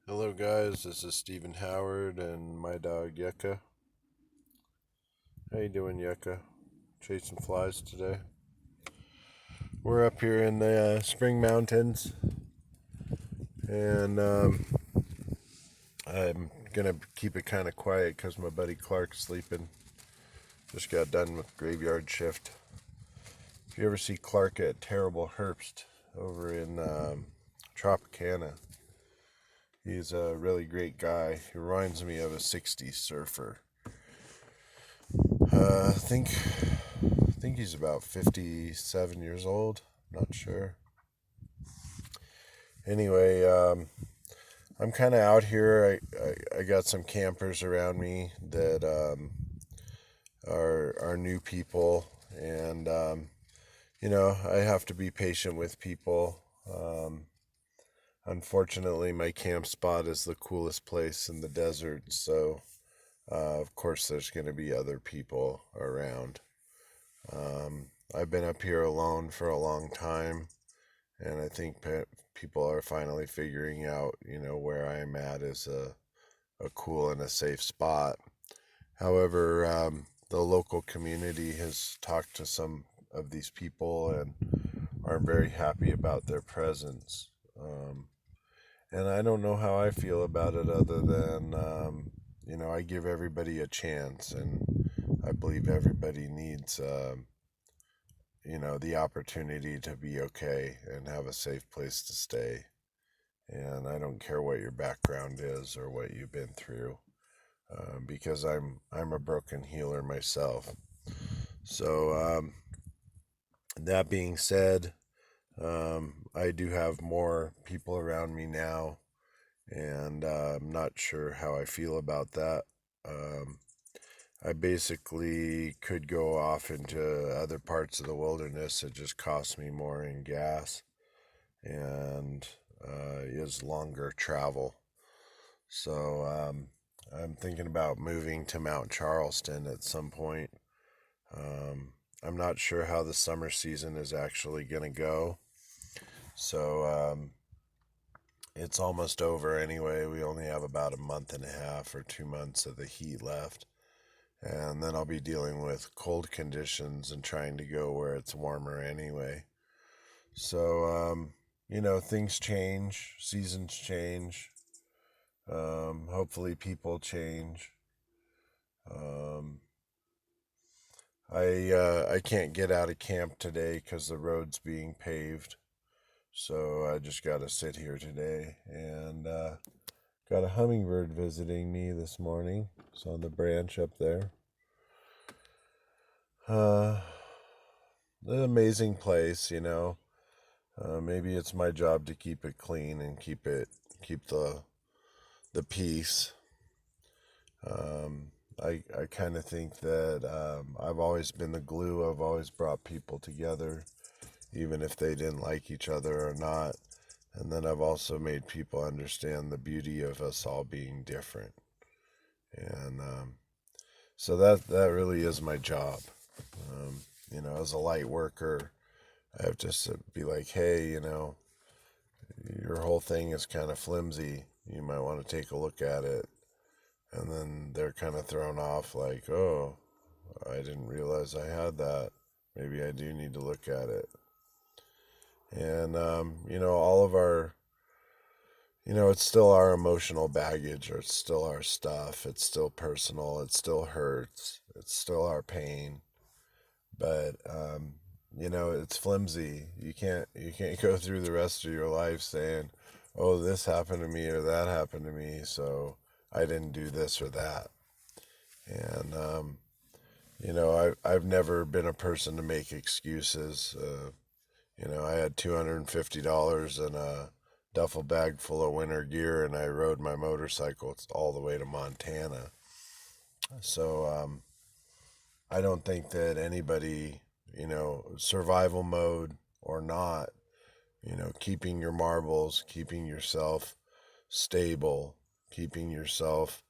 Hello guys, this is Stephen Howard and my dog Yucca. How you doing, Yucca? Chasing flies today. We're up here in the Spring Mountains, and I'm gonna keep it kind of quiet because my buddy Clark's sleeping. Just got done with graveyard shift. If you ever see Clark at Terrible Herbst over in Tropicana, he's a really great guy. He reminds me of a '60s surfer. I think he's about 57 years old. Not sure. Anyway, I'm kind of out here. I got some campers around me that are new people, and I have to be patient with people. Unfortunately, my camp spot is the coolest place in the desert, so of course there's going to be other people around. I've been up here alone for a long time, and I think people are finally figuring out, where I'm at is a cool and a safe spot. However, the local community has talked to some of these people and aren't very happy about their presence. And I don't know how I feel about it other than, I give everybody a chance, and I believe everybody needs the opportunity to be okay and have a safe place to stay. And I don't care what your background is or what you've been through, because I'm a broken healer myself. So that being said, I do have more people around me now, and I'm not sure how I feel about that. Um, I basically could go off into other parts of the wilderness. It just costs me more in gas and is longer travel. So I'm thinking about moving to Mount Charleston at some point. I'm not sure how the summer season is actually going to go. So it's almost over anyway. We only have about a month and a half or 2 months of the heat left. And then I'll be dealing with cold conditions and trying to go where it's warmer anyway. So, things change, seasons change. Hopefully, people change. Um, I can't get out of camp today because the road's being paved. So I just got to sit here today, and got a hummingbird visiting me this morning. It's on the branch up there. Uh, an amazing place. Maybe it's my job to keep it clean and keep the peace. I kind of think that I've always been the glue. I've always brought people together, even if they didn't like each other or not. And then I've also made people understand the beauty of us all being different. And so that really is my job. As a light worker, I have to be like, hey, your whole thing is kind of flimsy. You might want to take a look at it. And then they're kind of thrown off, like, oh, I didn't realize I had that. Maybe I do need to look at it. And, all of our, it's still our emotional baggage, or it's still our stuff. It's still personal. It still hurts. It's still our pain. But, it's flimsy. You can't go through the rest of your life saying, oh, this happened to me or that happened to me, so I didn't do this or that. And I've never been a person to make excuses. I had $250 in a duffel bag full of winter gear, and I rode my motorcycle all the way to Montana. So I don't think that anybody, survival mode or not, keeping your marbles, keeping yourself stable, keeping yourself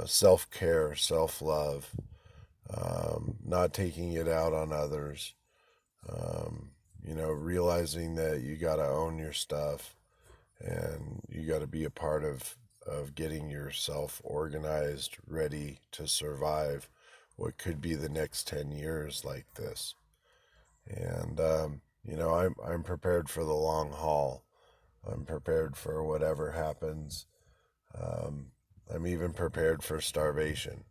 self care, self love, not taking it out on others, realizing that you got to own your stuff and you got to be a part of getting yourself organized, ready to survive what could be the next 10 years like this. And I'm prepared for the long haul. I'm prepared for whatever happens. Um, I'm even prepared for starvation.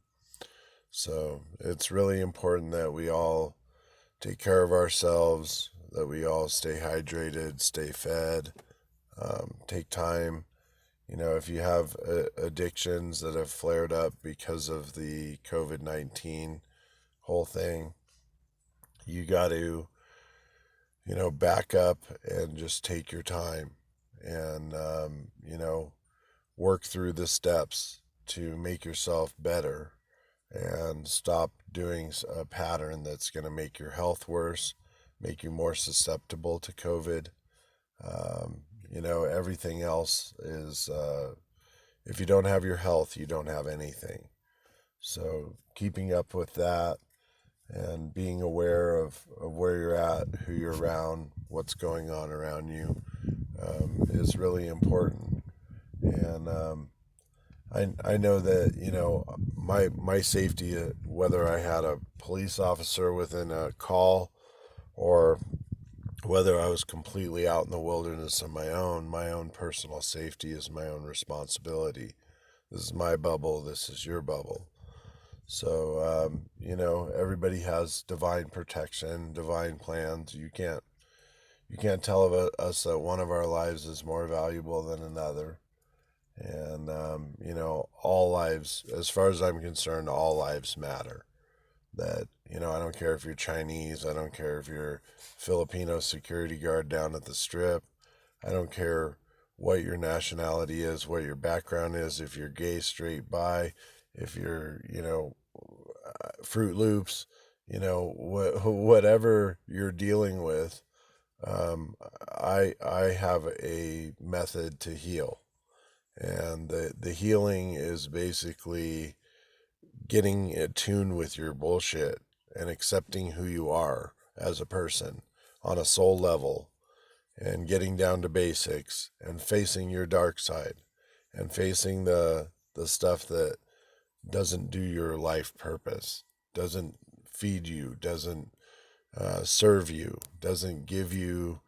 So it's really important that we all take care of ourselves, that we all stay hydrated, stay fed, take time. If you have addictions that have flared up because of the COVID-19 whole thing, you got to, back up and just take your time and, work through the steps to make yourself better and stop doing a pattern that's going to make your health worse, make you more susceptible to COVID. Um, Everything else is, if you don't have your health, you don't have anything. So keeping up with that and being aware of where you're at, who you're around, what's going on around you, is really important. And I know that my safety, whether I had a police officer within a call or whether I was completely out in the wilderness on my own personal safety is my own responsibility. This is my bubble. This is your bubble. So everybody has divine protection, divine plans. You can't tell us that one of our lives is more valuable than another. And, all lives, as far as I'm concerned, all lives matter. That, I don't care if you're Chinese, I don't care if you're Filipino security guard down at the strip, I don't care what your nationality is, what your background is, if you're gay, straight, bi, if you're, Fruit Loops, whatever you're dealing with, I have a method to heal. And the healing is basically getting attuned with your bullshit and accepting who you are as a person on a soul level and getting down to basics and facing your dark side and facing the stuff that doesn't do your life purpose, doesn't feed you, doesn't serve you, doesn't give you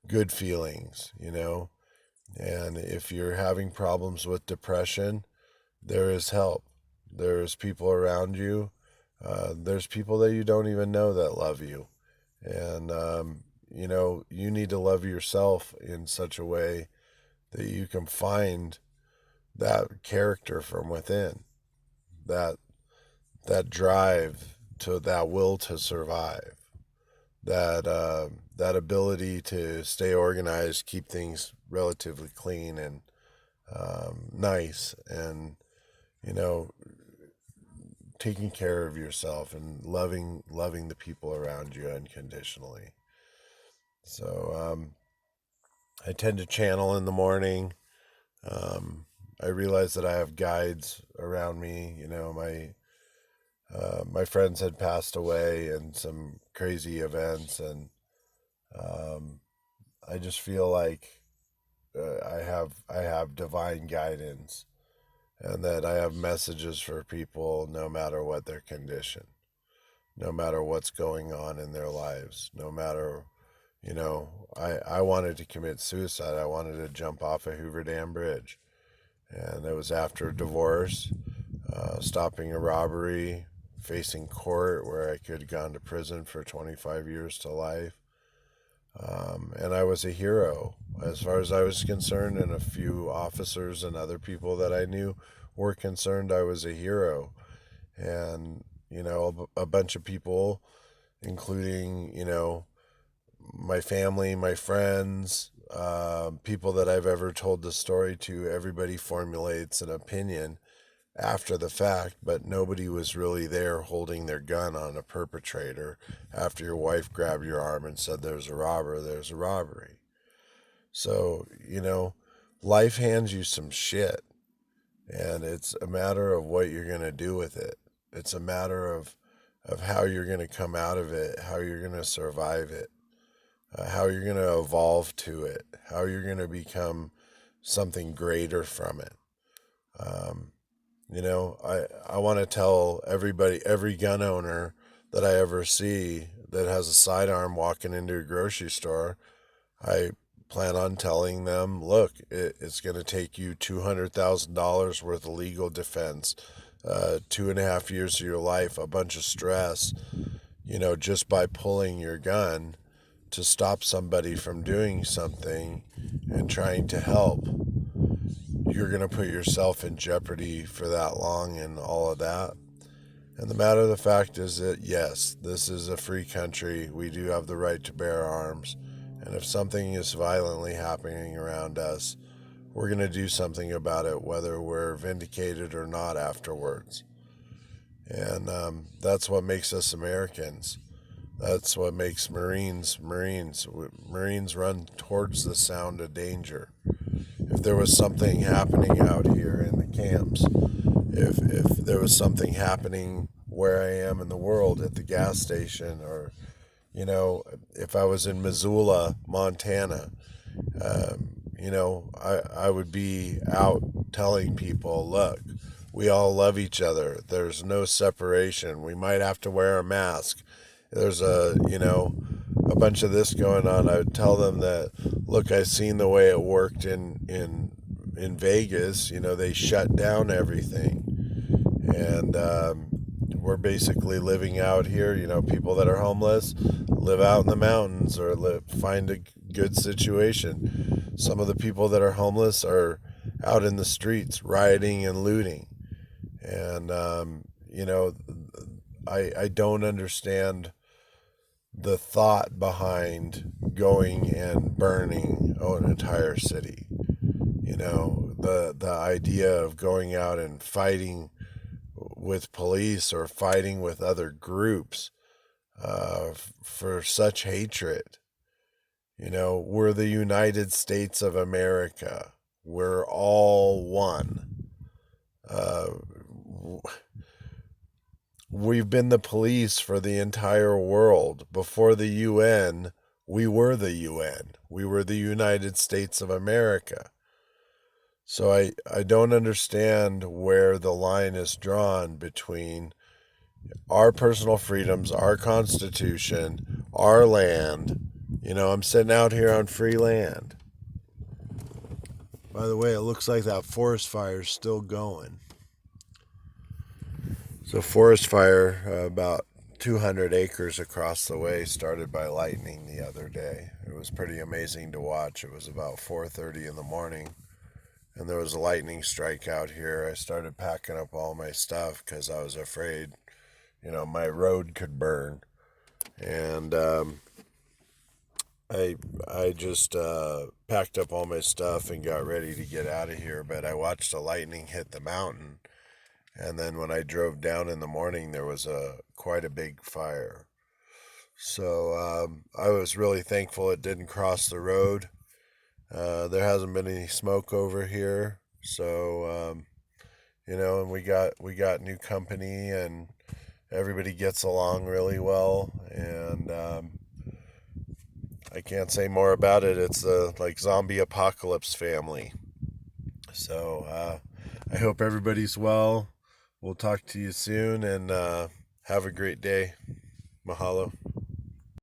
good feelings. And if you're having problems with depression, there is help. There's people around you. There's people that you don't even know that love you. And, you need to love yourself in such a way that you can find that character from within, that, that drive to that will to survive, that ability to stay organized, keep things relatively clean and nice, and you know taking care of yourself and loving the people around you unconditionally. So I tend to channel in the morning. I realize that I have guides around me. My friends had passed away in some crazy events, and um, I just feel like I have divine guidance, and that I have messages for people no matter what their condition, no matter what's going on in their lives, no matter, I wanted to commit suicide. I wanted to jump off a Hoover Dam bridge. And it was after a divorce, stopping a robbery, facing court where I could have gone to prison for 25 years to life. And I was a hero as far as I was concerned, and a few officers and other people that I knew were concerned. I was a hero. And, a bunch of people, including, my family, my friends, people that I've ever told the story to, everybody formulates an opinion after the fact, but nobody was really there holding their gun on a perpetrator after your wife grabbed your arm and said, "There's a robber, there's a robbery." So, life hands you some shit, and it's a matter of what you're going to do with it. It's a matter of how you're going to come out of it, how you're going to survive it, how you're going to evolve to it, how you're going to become something greater from it. Um, I want to tell everybody, every gun owner that I ever see that has a sidearm walking into a grocery store, I plan on telling them, look, it's going to take you $200,000 worth of legal defense, 2.5 years of your life, a bunch of stress, just by pulling your gun to stop somebody from doing something and trying to help. You're going to put yourself in jeopardy for that long and all of that. And the matter of the fact is that, yes, this is a free country. We do have the right to bear arms. And if something is violently happening around us, we're going to do something about it, whether we're vindicated or not afterwards. And that's what makes us Americans. That's what makes Marines Marines. Marines run towards the sound of danger. If there was something happening out here in the camps, if there was something happening where I am in the world at the gas station, or if I was in Missoula, Montana, I would be out telling people, look, we all love each other. There's no separation. We might have to wear a mask. There's a bunch of this going on. I would tell them that, look, I've seen the way it worked in Vegas. They shut down everything, and we're basically living out here. People that are homeless live out in the mountains or find a good situation. Some of the people that are homeless are out in the streets rioting and looting, and I don't understand the thought behind going and burning an entire city. The idea of going out and fighting with police or fighting with other groups for such hatred. We're the United States of America. We're all one. Uh, we've been the police for the entire world. Before the UN, we were the UN. We were the United States of America. So I don't understand where the line is drawn between our personal freedoms, our Constitution, our land. I'm sitting out here on free land. By the way, it looks like that forest fire is still going. So, forest fire, about 200 acres across the way, started by lightning the other day. It was pretty amazing to watch. It was about 4:30 in the morning, and there was a lightning strike out here. I started packing up all my stuff because I was afraid, my road could burn. And I just packed up all my stuff and got ready to get out of here. But I watched the lightning hit the mountain, and then when I drove down in the morning, there was quite a big fire. So I was really thankful it didn't cross the road. There hasn't been any smoke over here, so and we got new company, and everybody gets along really well, and I can't say more about it. It's like zombie apocalypse family. So I hope everybody's well. We'll talk to you soon, and have a great day. Mahalo.